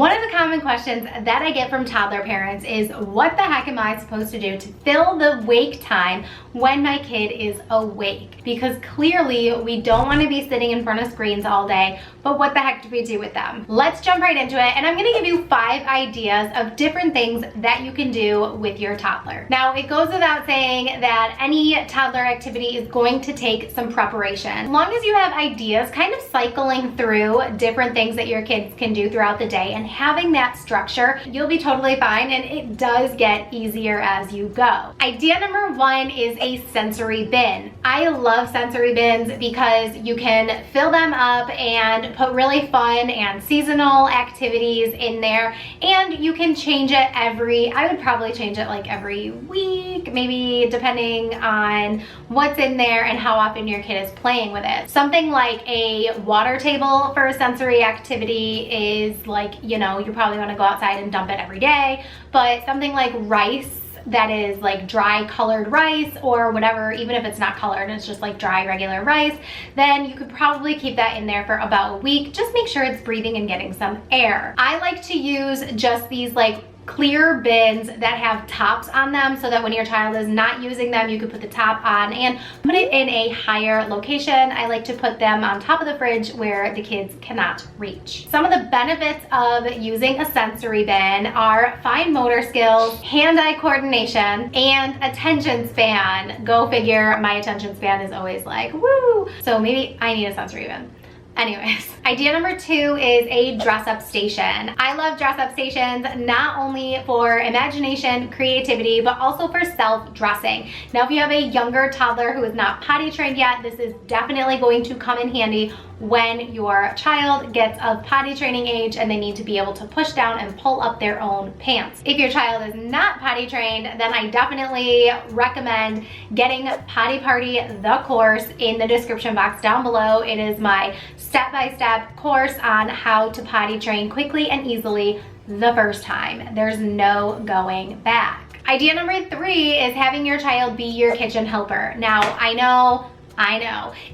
One of the common questions that I get from toddler parents is, what the heck am I supposed to do to fill the wake time when my kid is awake? Because clearly we don't want to be sitting in front of screens all day, but what the heck do we do with them? Let's jump right into it, and I'm going to give you 5 ideas of different things that you can do with your toddler. Now, it goes without saying that any toddler activity is going to take some preparation. As long as you have ideas kind of cycling through different things that your kids can do throughout the day and having that structure, you'll be totally fine, and it does get easier as you go. Idea number 1 is a sensory bin. I love sensory bins because you can fill them up and put really fun and seasonal activities in there, and you can change it I would probably change it like every week, maybe, depending on what's in there and how often your kid is playing with it. Something like a water table for a sensory activity is like, you know, you probably want to go outside and dump it every day, but something like rice, that is like dry colored rice or whatever, even if it's not colored, it's just like dry regular rice, then you could probably keep that in there for about a week. Just make sure it's breathing and getting some air. I like to use just these like clear bins that have tops on them, so that when your child is not using them, you could put the top on and put it in a higher location. I like to put them on top of the fridge where the kids cannot reach. Some of the benefits of using a sensory bin are fine motor skills, hand-eye coordination, and attention span. Go figure, my attention span is always like, woo! So maybe I need a sensory bin. Anyways, idea number 2 is a dress-up station. I love dress-up stations not only for imagination, creativity, but also for self-dressing. Now, if you have a younger toddler who is not potty trained yet, this is definitely going to come in handy when your child gets of potty training age and they need to be able to push down and pull up their own pants. If your child is not potty trained, then I definitely recommend getting Potty Party, the course, in the description box down below. It is my step-by-step course on how to potty train quickly and easily the first time. There's no going back. Idea number 3 is having your child be your kitchen helper. Now, I know,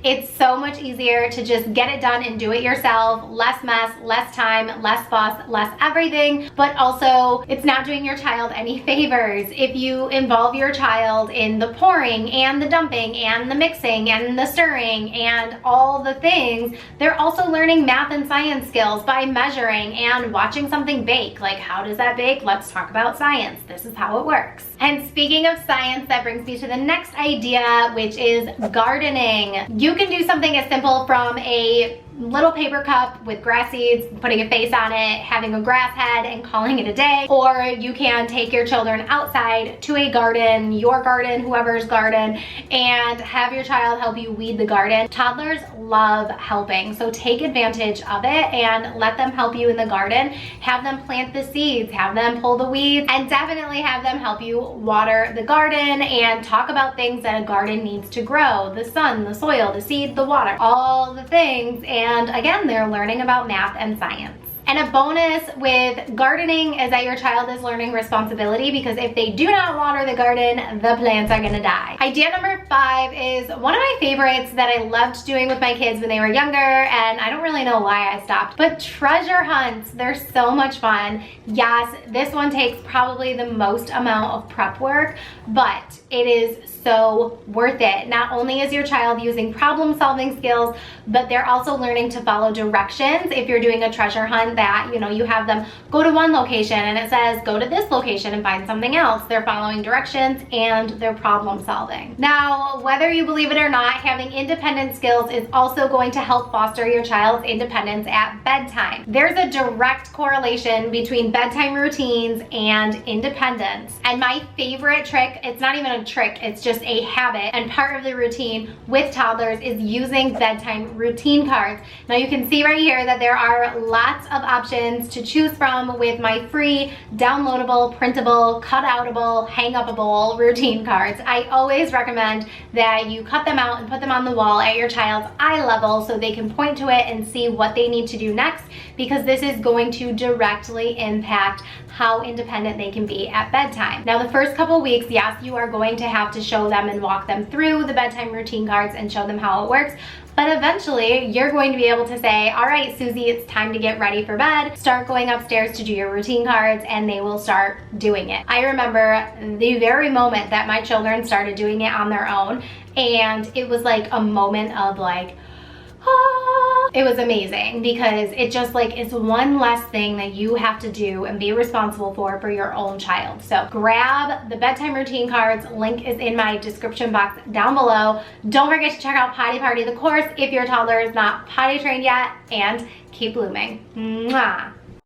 it's so much easier to just get it done and do it yourself. Less mess, less time, less fuss, less everything, but also it's not doing your child any favors. If you involve your child in the pouring and the dumping and the mixing and the stirring and all the things, they're also learning math and science skills by measuring and watching something bake. Like, how does that bake? Let's talk about science. This is how it works. And speaking of science, that brings me to the next idea, which is gardening. You can do something as simple from a little paper cup with grass seeds, putting a face on it, having a grass head, and calling it a day. Or you can take your children outside to a garden, your garden, whoever's garden, and have your child help you weed the garden. Toddlers love helping, so take advantage of it and let them help you in the garden. Have them plant the seeds, have them pull the weeds, and definitely have them help you water the garden and talk about things that a garden needs to grow: the sun, the soil, the seed, the water, all the things. And again, they're learning about math and science. And a bonus with gardening is that your child is learning responsibility, because if they do not water the garden, the plants are gonna die. Idea number 5 is one of my favorites that I loved doing with my kids when they were younger, and I don't really know why I stopped, but treasure hunts. They're so much fun. Yes, this one takes probably the most amount of prep work, but it is so worth it. Not only is your child using problem-solving skills, but they're also learning to follow directions. If you're doing a treasure hunt that, you know, you have them go to one location and it says go to this location and find something else, they're following directions and they're problem solving. Now, whether you believe it or not, having independent skills is also going to help foster your child's independence at bedtime. There's a direct correlation between bedtime routines and independence. And my favorite trick, it's not even a trick, it's just a habit and part of the routine with toddlers, is using bedtime routine cards. Now you can see right here that there are lots of options to choose from with my free downloadable, printable, cutoutable, hang-upable routine cards. I always recommend that you cut them out and put them on the wall at your child's eye level so they can point to it and see what they need to do next, because this is going to directly impact how independent they can be at bedtime. Now, the first couple weeks, yes, you are going to have to show them and walk them through the bedtime routine cards and show them how it works. But eventually you're going to be able to say, all right, Susie, it's time to get ready for bed. Start going upstairs to do your routine cards, and they will start doing it. I remember the very moment that my children started doing it on their own, and it was like a moment of like, ah. It was amazing because it just like is one less thing that you have to do and be responsible for your own child. So grab the bedtime routine cards. Link is in my description box down below. Don't forget to check out Potty Party, the course, if your toddler is not potty trained yet, and keep blooming. Mwah.